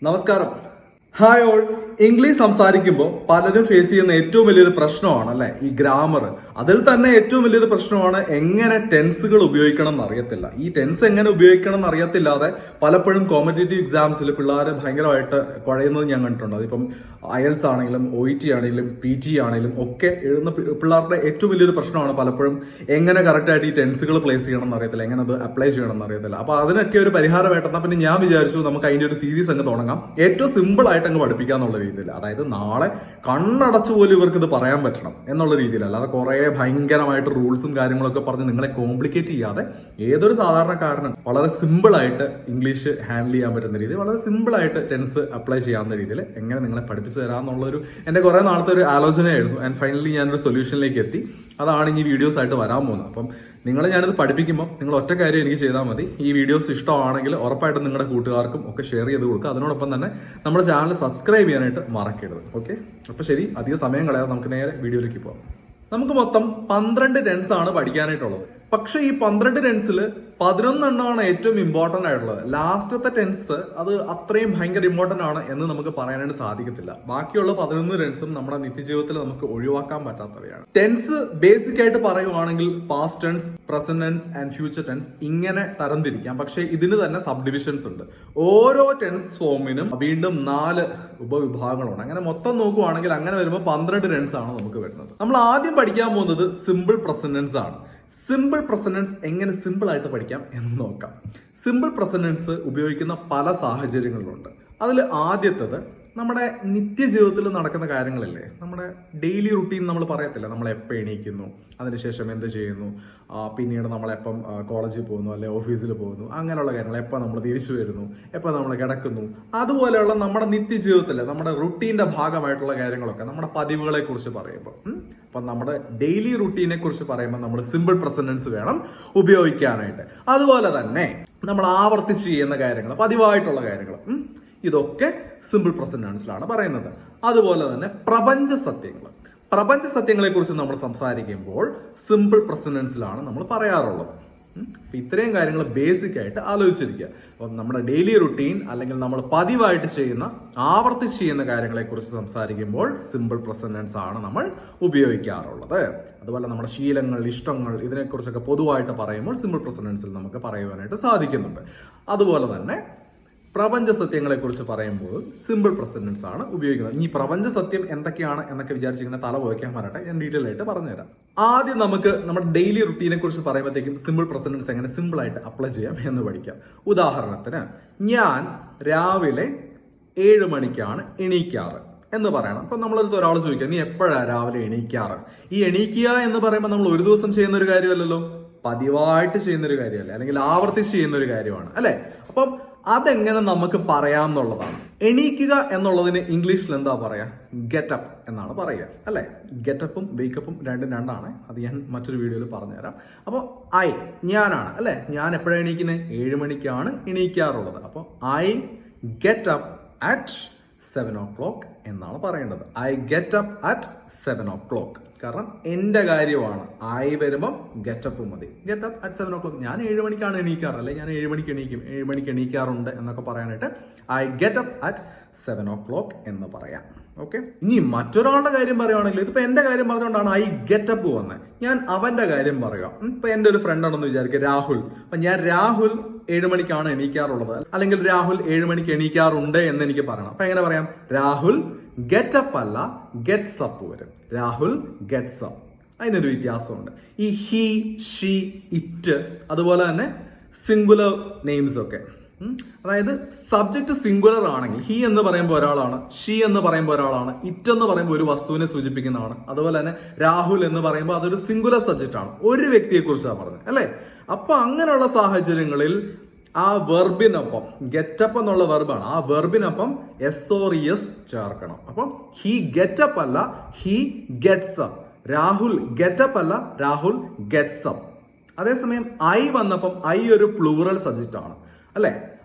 നമസ്കാരം. Hi all. English സംസാരിക്കുമ്പോൾ പലരും ഫേസ് ചെയ്യുന്ന ഏറ്റവും വലിയൊരു പ്രശ്നമാണ് അല്ലെ ഈ ഗ്രാമർ. അതിൽ തന്നെ ഏറ്റവും വലിയൊരു പ്രശ്നമാണ് എങ്ങനെ ടെൻസുകൾ ഉപയോഗിക്കണം എന്ന് അറിയത്തില്ല. ഈ ടെൻസ് എങ്ങനെ ഉപയോഗിക്കണം എന്ന് അറിയത്തില്ലാതെ പലപ്പോഴും കോമ്പറ്റേറ്റീവ് എക്സാംസിൽ പിള്ളേർ ഭയങ്കരമായിട്ട് കുഴയുന്നത് ഞാൻ കണ്ടിട്ടുണ്ട്. അതിപ്പം IELTS ആണെങ്കിലും OET ആണെങ്കിലും PT ആണെങ്കിലും ഒക്കെ എഴുതുന്ന പിള്ളേരുടെ ഏറ്റവും വലിയൊരു പ്രശ്നമാണ് പലപ്പോഴും എങ്ങനെ കറക്റ്റായിട്ട് ഈ ടെൻസുകൾ പ്ലേസ് ചെയ്യണം എന്ന് അറിയത്തില്ല, എങ്ങനെ അത് അപ്ലൈ ചെയ്യണം എന്ന് അറിയത്തില്ല. അപ്പൊ അതിനൊക്കെ ഒരു പരിഹാരമായിട്ടെന്നാൽ പിന്നെ ഞാൻ വിചാരിച്ചു നമുക്ക് അതിന്റെ ഒരു സീരീസ് അങ്ങ് തുടങ്ങാം, ഏറ്റവും സിമ്പിൾ ആയിട്ട് അങ്ങ് പഠിപ്പിക്കാന്നുള്ള രീതിയിൽ. അതായത് നാളെ കണ്ണടച്ചു പോലും ഇവർക്ക് ഇത് പറയാൻ പറ്റണം എന്നുള്ള രീതിയിൽ, അല്ലാതെ കുറെ ഭയങ്കരമായിട്ട് റൂൾസും കാര്യങ്ങളൊക്കെ പറഞ്ഞ് നിങ്ങളെ കോംപ്ലിക്കേറ്റ് ചെയ്യാതെ ഏതൊരു സാധാരണക്കാരനും വളരെ സിമ്പിൾ ആയിട്ട് ഇംഗ്ലീഷ് ഹാൻഡിൽ ചെയ്യാൻ പറ്റുന്ന രീതിയിൽ, വളരെ സിമ്പിൾ ആയിട്ട് ടെൻസ് അപ്ലൈ ചെയ്യാവുന്ന രീതിയിൽ എങ്ങനെ നിങ്ങളെ പഠിപ്പിച്ചു തരാമെന്നുള്ളൊരു എന്റെ കുറെ നാളത്തെ ഒരു ആലോചനയായിരുന്നു. ആൻഡ് ഫൈനലി ഞാനൊരു സൊല്യൂഷനിലേക്ക് എത്തി. അതാണ് ഈ വീഡിയോസ് ആയിട്ട് വരാൻ പോകുന്നത്. അപ്പം നിങ്ങളെ ഞാനിത് പഠിപ്പിക്കുമ്പോൾ നിങ്ങൾ ഒറ്റ കാര്യം എനിക്ക് ചെയ്താൽ മതി. ഈ വീഡിയോസ് ഇഷ്ടമാണെങ്കിൽ ഉറപ്പായിട്ടും നിങ്ങളുടെ കൂട്ടുകാർക്കും ഒക്കെ ഷെയർ ചെയ്ത് കൊടുക്കുക. അതിനോടൊപ്പം തന്നെ നമ്മുടെ ചാനൽ സബ്സ്ക്രൈബ് ചെയ്യാനായിട്ട് മറക്കരുത്. ഓക്കെ, അപ്പൊ ശരി, അധികം സമയം കളയാതെ നമുക്ക് നേരെ വീഡിയോയിലേക്ക് പോകാം. നമുക്ക് മൊത്തം 12 ടെൻസ് ആണ് പഠിക്കാനായിട്ടുള്ളത്. പക്ഷെ ഈ 12 ടെൻസിൽ 11 എണ്ണമാണ് ഏറ്റവും ഇമ്പോർട്ടന്റ് ആയിട്ടുള്ളത്. ലാസ്റ്റത്തെ ടെൻസ് അത് അത്രയും ഭയങ്കര ഇമ്പോർട്ടന്റ് ആണ് എന്ന് നമുക്ക് പറയാനായിട്ട് സാധിക്കത്തില്ല. ബാക്കിയുള്ള 11 ടെൻസും നമ്മുടെ നിത്യജീവിതത്തിൽ നമുക്ക് ഒഴിവാക്കാൻ പറ്റാത്തവയാണ്. ടെൻസ് ബേസിക് ആയിട്ട് പറയുവാണെങ്കിൽ past tense, present tense and future tense ഇങ്ങനെ തരംതിരിക്കാം. പക്ഷെ ഇതിന് തന്നെ സബ് ഡിവിഷൻസ് ഉണ്ട്. ഓരോ ടെൻസ് ഫോമിനും വീണ്ടും 4 ഉപവിഭാഗങ്ങളുണ്ട്. അങ്ങനെ മൊത്തം നോക്കുവാണെങ്കിൽ അങ്ങനെ വരുമ്പോൾ 12 ടെൻസ് ആണ് നമുക്ക് വരുന്നത്. നമ്മൾ ആദ്യം പഠിക്കാൻ പോകുന്നത് സിമ്പിൾ പ്രസന്റ് ടെൻസ് ആണ്. സിമ്പിൾ പ്രസന്റ് ടെൻസ് എങ്ങനെ സിമ്പിൾ ആയിട്ട് പഠിക്കാം എന്ന് നോക്കാം. സിമ്പിൾ പ്രസന്റ് ടെൻസ് ഉപയോഗിക്കുന്ന പല സാഹചര്യങ്ങളിലുണ്ട്. അതിൽ ആദ്യത്തേത് നമ്മുടെ നിത്യജീവിതത്തിൽ നടക്കുന്ന കാര്യങ്ങളില്ലേ, നമ്മുടെ ഡെയിലി റുട്ടീൻ നമ്മൾ പറയത്തില്ല, നമ്മൾ എപ്പോൾ എണീക്കുന്നു, അതിനുശേഷം എന്ത് ചെയ്യുന്നു, പിന്നീട് നമ്മളെപ്പം കോളേജിൽ പോകുന്നു അല്ലെ ഓഫീസിൽ പോകുന്നു, അങ്ങനെയുള്ള കാര്യങ്ങൾ, എപ്പോൾ നമ്മൾ തിരിച്ചു വരുന്നു, എപ്പോൾ നമ്മൾ കിടക്കുന്നു, അതുപോലെയുള്ള നമ്മുടെ നിത്യജീവിതത്തിലെ നമ്മുടെ റുട്ടീന്റെ ഭാഗമായിട്ടുള്ള കാര്യങ്ങളൊക്കെ നമ്മുടെ പതിവുകളെ കുറിച്ച് പറയുമ്പോൾ, അപ്പം നമ്മുടെ ഡെയിലി റുട്ടീനെ കുറിച്ച് പറയുമ്പോൾ നമ്മൾ സിമ്പിൾ പ്രസന്റ് ടെൻസ് വേണം ഉപയോഗിക്കാനായിട്ട്. അതുപോലെ തന്നെ നമ്മൾ ആവർത്തിച്ച് ചെയ്യുന്ന കാര്യങ്ങൾ, പതിവായിട്ടുള്ള കാര്യങ്ങൾ, ഇതൊക്കെ സിമ്പിൾ പ്രസന്റ് ടെൻസിലാണ് പറയുന്നത്. അതുപോലെ തന്നെ പ്രപഞ്ച സത്യങ്ങളെ കുറിച്ച് നമ്മൾ സംസാരിക്കുമ്പോൾ സിമ്പിൾ പ്രസന്റ് ടെൻസിലാണ് നമ്മൾ പറയാറുള്ളത്. അപ്പൊ ഇത്രയും കാര്യങ്ങൾ ബേസിക് ആയിട്ട് ആലോചിച്ചിരിക്കുക. അപ്പം നമ്മുടെ ഡെയിലി റുട്ടീൻ അല്ലെങ്കിൽ നമ്മൾ പതിവായിട്ട് ചെയ്യുന്ന ആവർത്തിച്ച് ചെയ്യുന്ന കാര്യങ്ങളെ കുറിച്ച് സംസാരിക്കുമ്പോൾ സിമ്പിൾ പ്രസന്റ് ടെൻസ് ആണ് നമ്മൾ ഉപയോഗിക്കാറുള്ളത്. അതുപോലെ നമ്മുടെ ശീലങ്ങൾ, ഇഷ്ടങ്ങൾ, ഇതിനെക്കുറിച്ചൊക്കെ പൊതുവായിട്ട് പറയുമ്പോൾ സിമ്പിൾ പ്രസന്റ് ടെൻസിൽ നമുക്ക് പറയുവാനായിട്ട് സാധിക്കുന്നുണ്ട്. അതുപോലെ തന്നെ പ്രപഞ്ച സത്യങ്ങളെ കുറിച്ച് പറയുമ്പോൾ സിമ്പിൾ പ്രസന്റ് ടെൻസ് ആണ് ഉപയോഗിക്കുന്നത്. ഈ പ്രപഞ്ച സത്യം എന്തൊക്കെയാണ് എന്നൊക്കെ വിചാരിച്ചിങ്ങനെ തല പോയിക്കാൻ വരട്ടെ, ഞാൻ ഡീറ്റെയിൽ ആയിട്ട് പറഞ്ഞുതരാം. ആദ്യം നമുക്ക് നമ്മുടെ ഡെയിലി റുട്ടീനെ കുറിച്ച് പറയുമ്പോഴത്തേക്കും സിമ്പിൾ പ്രസന്റ് ടെൻസ് എങ്ങനെ സിമ്പിൾ ആയിട്ട് അപ്ലൈ ചെയ്യാം എന്ന് പഠിക്കാം. ഉദാഹരണത്തിന്, ഞാൻ രാവിലെ 7 മണിക്കാണ് എണീക്കാറ് എന്ന് പറയണം. അപ്പൊ നമ്മളടുത്ത് ഒരാൾ ചോദിക്കുക, നീ എപ്പോഴാണ് രാവിലെ എണീക്കാറ്? ഈ എണീക്കുക എന്ന് പറയുമ്പോൾ നമ്മൾ ഒരു ദിവസം ചെയ്യുന്ന ഒരു കാര്യമല്ലല്ലോ, പതിവായിട്ട് ചെയ്യുന്ന ഒരു കാര്യമല്ലേ, അല്ലെങ്കിൽ ആവർത്തിച്ച് ചെയ്യുന്ന ഒരു കാര്യമാണ് അല്ലെ. അപ്പം അതെങ്ങനെ നമുക്ക് പറയാം എന്നുള്ളതാണ്. എണീക്കുക എന്നുള്ളതിന് ഇംഗ്ലീഷിൽ എന്താ പറയാ? ഗെറ്റപ്പ് എന്നാണ് പറയുക അല്ലെ. ഗെറ്റപ്പും വേക്കപ്പും രണ്ടാണ്. അത് ഞാൻ മറ്റൊരു വീഡിയോയിൽ പറഞ്ഞുതരാം. അപ്പോൾ ഞാനാണ് അല്ലെ, ഞാൻ എപ്പോഴാണ് എണീക്കുന്നത്? 7 മണിക്കാണ് എണീക്കാറുള്ളത്. അപ്പോൾ I get up at 7 o'clock എന്നാണ് പറയേണ്ടത്. I get up at 7 o'clock. കാരണം എന്റെ കാര്യമാണ്. വരുമ്പം ഗെറ്റപ്പ് മതി. Getup at 7 o'clock. ഞാൻ 7 മണിക്കാണ് എണീക്കാറ്, അല്ലെ ഞാൻ 7 മണിക്ക് എണീക്കും, 7 മണിക്ക് എണീക്കാറുണ്ട് എന്നൊക്കെ പറയാനായിട്ട് I get up at 7 o'clock എന്ന് പറയാം. ഓക്കെ, ഇനി മറ്റൊരാളുടെ കാര്യം പറയുകയാണെങ്കിൽ, ഇതിപ്പോ എന്റെ കാര്യം പറഞ്ഞുകൊണ്ടാണ് ഐ ഗെറ്റ് അപ്പ് വന്നത്. ഞാൻ അവന്റെ കാര്യം പറയാം. ഇപ്പൊ എന്റെ ഒരു ഫ്രണ്ട് ആണെന്ന് വിചാരിക്കുക, രാഹുൽ. അപ്പൊ ഞാൻ രാഹുൽ 7 മണിക്കാണ് എണീക്കാറുള്ളത്, അല്ലെങ്കിൽ രാഹുൽ 7 മണിക്ക് എണീക്കാറുണ്ട് എന്ന് എനിക്ക് പറയണം. അപ്പൊ എങ്ങനെ പറയാം? രാഹുൽ ഗെറ്റ് അപ്പ് അല്ല ഗെറ്റ്സ് അപ്പ് വരും. Rahul gets up. അതിനൊരു വ്യത്യാസമുണ്ട്. ഈ ഹി, ഷീ, ഇറ്റ്, അതുപോലെ തന്നെ സിംഗുലർ നെയിംസ് ഒക്കെ, അതായത് സബ്ജക്ട് സിംഗുലർ ആണെങ്കിൽ ഹി എന്ന് പറയുമ്പോൾ ഒരാളാണ്, ഷീ എന്ന് പറയുമ്പോൾ ഒരാളാണ്, ഇറ്റ് എന്ന് പറയുമ്പോൾ ഒരു വസ്തുവിനെ സൂചിപ്പിക്കുന്നതാണ്. അതുപോലെ തന്നെ രാഹുൽ എന്ന് പറയുമ്പോൾ അതൊരു സിംഗുലർ സബ്ജക്റ്റ് ആണ്, ഒരു വ്യക്തിയെ കുറിച്ചാണ് പറഞ്ഞത് അല്ലെ. അപ്പൊ അങ്ങനെയുള്ള സാഹചര്യങ്ങളിൽ ആ വെർബിനൊപ്പം, ഗെറ്റപ്പ് എന്നുള്ള വെർബാണ്, ആ വെർബിനൊപ്പം SORES ചേർക്കണം. അപ്പം ഹി ഗെറ്റപ്പ് അല്ല he gets up. Rahul getup അല്ല രാഹുൽ ഗെറ്റ്സ് അപ്പ്. അതേസമയം ഐ വന്നപ്പം ഐ ഒരു പ്ലൂറൽ സബ്ജക്റ്റ് ആണ് അല്ലെ.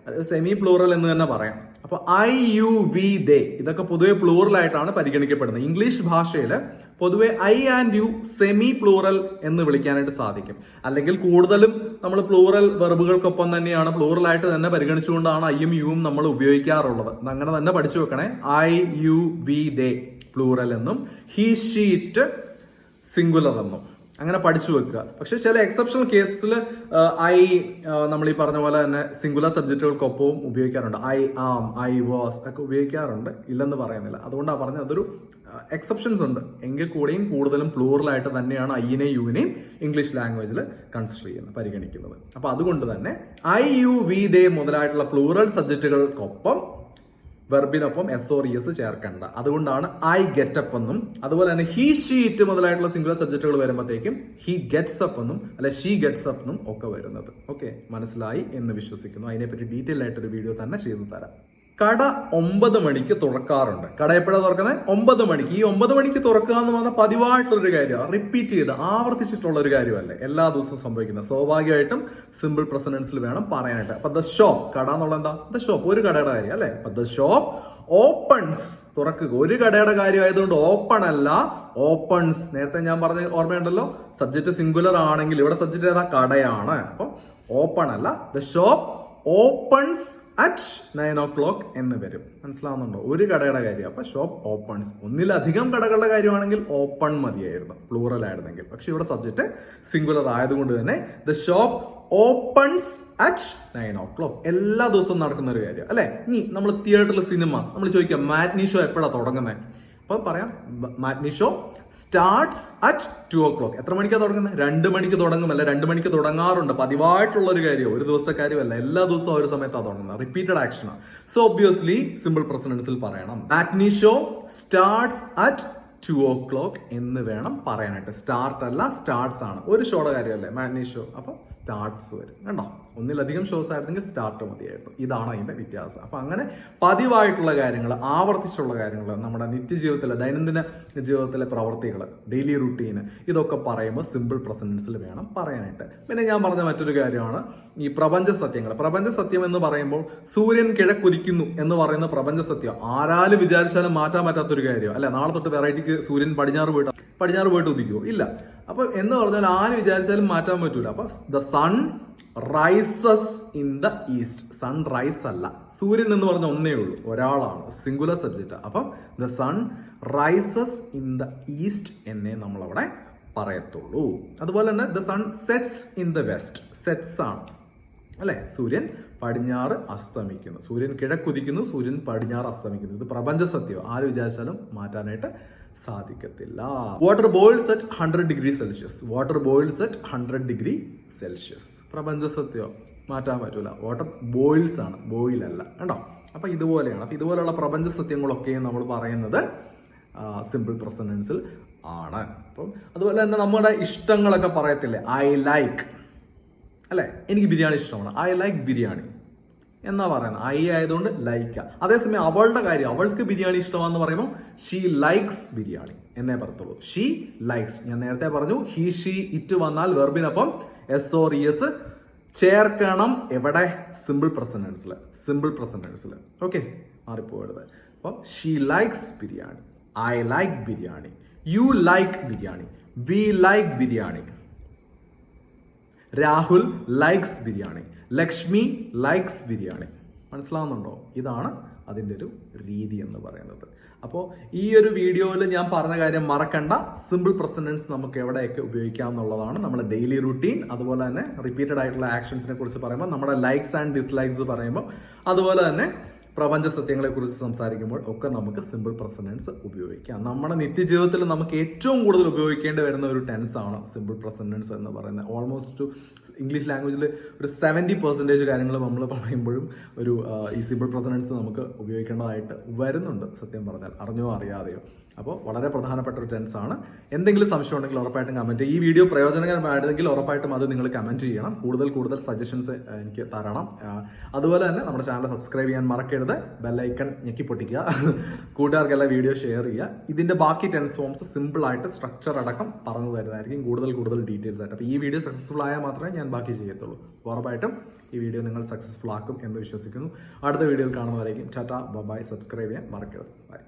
സെമി പ്ലൂറൽ എന്ന് തന്നെ പറയാം. അപ്പൊ ഐ യു വി ദേ ഇതൊക്കെ പൊതുവെ പ്ലൂറൽ ആയിട്ടാണ് പരിഗണിക്കപ്പെടുന്നത്. ഇംഗ്ലീഷ് ഭാഷയിൽ പൊതുവെ I and you semi plural എന്ന് വിളിക്കാനായിട്ട് സാധിക്കും. അല്ലെങ്കിൽ കൂടുതലും നമ്മൾ പ്ലൂറൽ വെർബുകൾക്കൊപ്പം തന്നെയാണ്, പ്ലൂറൽ ആയിട്ട് തന്നെ പരിഗണിച്ചുകൊണ്ടാണ് ഐയും യുവും നമ്മൾ ഉപയോഗിക്കാറുള്ളത്. അങ്ങനെ തന്നെ പഠിച്ചു വെക്കണേ. I you we they plural എന്നും ഹി ഷീ ഇറ്റ് സിംഗുലർ എന്നും അങ്ങനെ പഠിച്ചു വെക്കുക. പക്ഷെ ചില എക്സെപ്ഷണൽ കേസിൽ നമ്മൾ ഈ പറഞ്ഞ പോലെ തന്നെ സിംഗുലർ സബ്ജക്റ്റുകൾക്കൊപ്പവും ഉപയോഗിക്കാറുണ്ട്. ഐ ആം, ഐ വാസ് ഒക്കെ ഉപയോഗിക്കാറുണ്ട്, ഇല്ലെന്ന് പറയുന്നില്ല. അതുകൊണ്ടാണ് പറഞ്ഞത് അതൊരു എക്സെപ്ഷൻസ് ഉണ്ട്. എങ്കിൽ കൂടെയും കൂടുതലും പ്ലൂറലായിട്ട് തന്നെയാണ് ഐനെയും യുവിനെയും ഇംഗ്ലീഷ് ലാംഗ്വേജിൽ കൺസിഡർ ചെയ്യുന്നത്, പരിഗണിക്കുന്നത്. അപ്പൊ അതുകൊണ്ട് തന്നെ ഐ യു വി ദേ മുതലായിട്ടുള്ള പ്ലൂറൽ സബ്ജക്റ്റുകൾക്കൊപ്പം വെർബിനൊപ്പം എസ് ഓർ ഇ എസ് ചേർക്കേണ്ട. അതുകൊണ്ടാണ് ഐ ഗെറ്റ് അപ്പ് എന്നും, അതുപോലെ തന്നെ ഹി ഷീ ഇറ്റ് മുതലായിട്ടുള്ള സിംഗുലർ സബ്ജക്റ്റുകൾ വരുമ്പോഴത്തേക്കും ഹി ഗെറ്റ്സ് അപ്പ് എന്നും അല്ലെ ഷീ ഗെറ്റ്സ് അപ്പ് എന്നും ഒക്കെ വരുന്നത്. ഓക്കെ, മനസ്സിലായി എന്ന് വിശ്വസിക്കുന്നു. അതിനെപ്പറ്റി ഡീറ്റെയിൽ ആയിട്ടൊരു വീഡിയോ തന്നെ ചെയ്തു തരാം. കട 9 മണിക്ക് തുറക്കാറുണ്ട്. കട എപ്പോഴാണ് തുറക്കുന്നത്? 9 മണിക്ക്. ഈ 9 മണിക്ക് തുറക്കുക എന്ന് പറഞ്ഞാൽ പതിവായിട്ടുള്ളൊരു കാര്യമാണ്, റിപ്പീറ്റ് ചെയ്ത് ആവർത്തിച്ചിട്ടുള്ള ഒരു കാര്യമല്ലേ, എല്ലാ ദിവസവും സംഭവിക്കുന്നത്. സ്വാഭാവികമായിട്ടും സിമ്പിൾ പ്രസന്റൻസിൽ വേണം പറയാനായിട്ട്. അപ്പൊ ദ ഷോപ്പ്, കട എന്നുള്ള എന്താ? ദ ഷോപ്പ്, ഒരു കടയുടെ കാര്യം അല്ലെ. അപ്പൊ ദ ഷോപ്പ് ഓപ്പൺസ്, തുറക്കുക. ഒരു കടയുടെ കാര്യം ആയതുകൊണ്ട് ഓപ്പൺ അല്ല, ഓപ്പൺസ്. നേരത്തെ ഞാൻ പറഞ്ഞ ഓർമ്മയുണ്ടല്ലോ, സബ്ജക്ട് സിംഗുലർ ആണെങ്കിൽ ഇവിടെ സബ്ജക്ട് ഏതാ? കടയാണ്. അപ്പൊ ഓപ്പൺ അല്ല, the shop opens at 9 o'clock എന്ന് വരും. മനസ്സിലാവുന്നുണ്ടോ? ഒരു കടയുടെ കാര്യം. അപ്പൊ ഷോപ്പ് ഓപ്പൺസ്. ഒന്നിലധികം കടകളുടെ കാര്യമാണെങ്കിൽ ഓപ്പൺ മതിയായിരുന്നു, പ്ലൂറൽ ആയിരുന്നെങ്കിൽ. പക്ഷെ ഇവിടെ സബ്ജക്ട് സിംഗുലർ ആയതുകൊണ്ട് തന്നെ the shop opens at 9 o'clock. എല്ലാ ദിവസവും നടക്കുന്ന ഒരു കാര്യം അല്ലെ. ഇനി നമ്മൾ തിയേറ്ററിൽ സിനിമ നമ്മൾ ചോദിക്കാം മാറ്റ്നി ഷോ എപ്പോഴാണ് തുടങ്ങുന്നത്? അപ്പൊ പറയാം matinee show starts at 2 o'clock. എത്ര മണിക്കാണ് തുടങ്ങുന്നത്? 2 മണിക്ക് തുടങ്ങും, അല്ലെ 2 മണിക്ക് തുടങ്ങാറുണ്ട്. പതിവായിട്ടുള്ള ഒരു കാര്യം, ഒരു ദിവസത്തെ കാര്യമല്ല, എല്ലാ ദിവസവും ഒരു സമയത്താണ് തുടങ്ങുന്നത്. റിപ്പീറ്റഡ് ആക്ഷനാണ്. സോ ഒബ്വിയസ്ലി സിമ്പിൾ പ്രസന്റൻസിൽ പറയണം matinee show starts at 2 o'clock എന്ന് വേണം പറയാനായിട്ട്. സ്റ്റാർട്ട് അല്ല, സ്റ്റാർട്ട്സ് ആണ്. ഒരു ഷോയുടെ കാര്യമല്ലേ മാറ്റ്നി ഷോ, അപ്പൊ സ്റ്റാർട്ട്സ് വരും. കണ്ടോ? ഒന്നിലധികം ഷോസ് ആയിരുന്നെങ്കിൽ സ്റ്റാർട്ട് മതിയായിരുന്നു. ഇതാണ് അതിന്റെ വ്യത്യാസം. അപ്പൊ അങ്ങനെ പതിവായിട്ടുള്ള കാര്യങ്ങൾ, ആവർത്തിച്ചുള്ള കാര്യങ്ങൾ, നമ്മുടെ നിത്യജീവിതത്തിലെ ദൈനംദിന ജീവിതത്തിലെ പ്രവർത്തികൾ, ഡെയിലി റുട്ടീന്, ഇതൊക്കെ പറയുമ്പോൾ സിമ്പിൾ പ്രസന്റൻസിൽ വേണം പറയാനായിട്ട്. പിന്നെ ഞാൻ പറഞ്ഞ മറ്റൊരു കാര്യമാണ് ഈ പ്രപഞ്ച സത്യങ്ങൾ. പ്രപഞ്ച സത്യം എന്ന് പറയുമ്പോൾ സൂര്യൻ കിഴക്കുദിക്കുന്നു എന്ന് പറയുന്ന പ്രപഞ്ച സത്യം ആരാലും വിചാരിച്ചാലും മാറ്റാൻ പറ്റാത്തൊരു കാര്യം അല്ലെ. നാളെ തൊട്ട് വെറൈറ്റിക്ക് സൂര്യൻ പടിഞ്ഞാറ് പോയിട്ട് ഉദിക്കുമോ? ഇല്ല. അപ്പൊ എന്ന് പറഞ്ഞാൽ ആര് വിചാരിച്ചാലും മാറ്റാൻ പറ്റൂല. അപ്പൊ the sun rises in the east. Sun rise അല്ല, സൂര്യൻ എന്ന് പറഞ്ഞ ഒന്നേ ഉള്ളൂ, ഒരാളാണ്, സിംഗുലർ സബ്ജക്റ്റ്. അപ്പം the sun rises in the east എന്നേ നമ്മളവിടെ പറയത്തുള്ളൂ. അതുപോലെ തന്നെ the sun sets in the west. Sets ആണ് അല്ലെ, സൂര്യൻ പടിഞ്ഞാറ് അസ്തമിക്കുന്നു. സൂര്യൻ കിഴക്കുദിക്കുന്നു, സൂര്യൻ പടിഞ്ഞാറ് അസ്തമിക്കുന്നു. ഇത് പ്രപഞ്ച സത്യം, ആര് വിചാരിച്ചാലും മാറ്റാനായിട്ട് സാധിക്കത്തില്ല. Water boils at 100 degrees Celsius. Water boils at 100 degrees Celsius. പ്രപഞ്ച സത്യം, മാറ്റാൻ പറ്റൂല. വാട്ടർ ബോയിൽസ് ആണ്, ബോയിൽ അല്ല. കണ്ടോ? അപ്പൊ ഇതുപോലെയാണ്. അപ്പൊ ഇതുപോലെയുള്ള പ്രപഞ്ച സത്യങ്ങളൊക്കെ നമ്മൾ പറയുന്നത് സിമ്പിൾ പ്രസന്റൻസിൽ ആണ്. അപ്പം അതുപോലെ തന്നെ നമ്മുടെ ഇഷ്ടങ്ങളൊക്കെ പറയത്തില്ലേ, ഐ ലൈക്ക് അല്ലെ, എനിക്ക് ബിരിയാണി ഇഷ്ടമാണ്, ഐ ലൈക്ക് ബിരിയാണി എന്നാ പറയുന്നത്. ഐ ആയതുകൊണ്ട് ലൈക്ക. അതേസമയം അവളുടെ കാര്യം, അവൾക്ക് ബിരിയാണി ഇഷ്ടമാണെന്ന് പറയുമ്പോൾ ഷീ ലൈക്സ് ബിരിയാണി എന്നേ പറയത്തുള്ളൂ. She likes. ഞാൻ നേരത്തെ പറഞ്ഞു ഹി ഷീ ഇറ്റ് വന്നാൽ വെർബിനൊപ്പം എസ് ഓർ ഇ എസ് ചേർക്കണം. എവിടെ? സിമ്പിൾ പ്രസന്റൻസിൽ. സിമ്പിൾ പ്രസന്റൻസിൽ. ഓക്കെ, മാറിപ്പോകരുത്. അപ്പം she likes biryani, I like biryani, you like biryani, we like biryani, Rahul likes biryani, Lakshmi likes biryani. മനസ്സിലാവുന്നുണ്ടോ? ഇതാണ് അതിൻ്റെ ഒരു രീതി എന്ന് പറയുന്നത്. അപ്പോൾ ഈ ഒരു വീഡിയോയിൽ ഞാൻ പറഞ്ഞ കാര്യം മറക്കണ്ട. സിമ്പിൾ പ്രസന്റൻസ് നമുക്ക് എവിടെയൊക്കെ ഉപയോഗിക്കാം എന്നുള്ളതാണ്. നമ്മുടെ ഡെയിലി റുട്ടീൻ, അതുപോലെ തന്നെ റിപ്പീറ്റഡ് ആയിട്ടുള്ള ആക്ഷൻസിനെ കുറിച്ച് പറയുമ്പോൾ, നമ്മുടെ ലൈക്സ് ആൻഡ് ഡിസ്ലൈക്സ് പറയുമ്പോൾ, അതുപോലെ തന്നെ പ്രപഞ്ച സത്യങ്ങളെ കുറിച്ച് സംസാരിക്കുമ്പോൾ ഒക്കെ നമുക്ക് സിമ്പിൾ പ്രസന്റൻസ് ഉപയോഗിക്കാം. നമ്മുടെ നിത്യജീവിതത്തിൽ നമുക്ക് ഏറ്റവും കൂടുതൽ ഉപയോഗിക്കേണ്ടി വരുന്ന ഒരു ടെൻസ് ആണ് സിമ്പിൾ പ്രസന്റൻസ് എന്ന് പറയുന്നത്. ഓൾമോസ്റ്റ് ഇംഗ്ലീഷ് ലാംഗ്വേജിൽ ഒരു 70% കാര്യങ്ങൾ നമ്മൾ പറയുമ്പോഴും ഈ സിമ്പിൾ പ്രസന്റൻസ് നമുക്ക് ഉപയോഗിക്കേണ്ടതായിട്ട് വരുന്നുണ്ട്, സത്യം പറഞ്ഞാൽ, അറിഞ്ഞോ അറിയാതെയോ. അപ്പോൾ വളരെ പ്രധാനപ്പെട്ട ഒരു ടെൻസ് ആണ്. എന്തെങ്കിലും സംശയം ഉണ്ടെങ്കിൽ ഉറപ്പായിട്ടും കമന്റ് ഈ വീഡിയോ പ്രയോജനകരമായിരുന്നെങ്കിൽ ഉറപ്പായിട്ടും അത് നിങ്ങൾ കമന്റ് ചെയ്യണം. കൂടുതൽ സജഷൻസ് എനിക്ക് തരണം. അതുപോലെ തന്നെ നമ്മുടെ ചാനൽ സബ്സ്ക്രൈബ് ചെയ്യാൻ മറക്കരുത്. ബെല്ലൈക്കൺ ഞെക്കി പൊട്ടിക്കുക. കൂട്ടുകാർക്കെല്ലാം വീഡിയോ ഷെയർ ചെയ്യുക. ഇതിന്റെ ബാക്കി ടെൻസ് ഫോംസ് സിമ്പിൾ ആയിട്ട് സ്ട്രക്ചർ അടക്കം പറഞ്ഞു തരുന്നതായിരിക്കും കൂടുതൽ ഡീറ്റെയിൽസ് ആയിട്ട്. അപ്പോൾ ഈ വീഡിയോ സക്സസ്ഫുൾ ആയാൽ മാത്രമേ ഞാൻ ബാക്കി ചെയ്യത്തുള്ളൂ. ഉറപ്പായിട്ടും ഈ വീഡിയോ നിങ്ങൾ സക്സസ്ഫുൾ ആക്കും എന്ന് വിശ്വസിക്കുന്നു. അടുത്ത വീഡിയോയിൽ കാണുന്നവരേക്കും ടാറ്റ ബൈ. സബ്സ്ക്രൈബ് ചെയ്യാൻ മറക്കരുത്. ബൈ.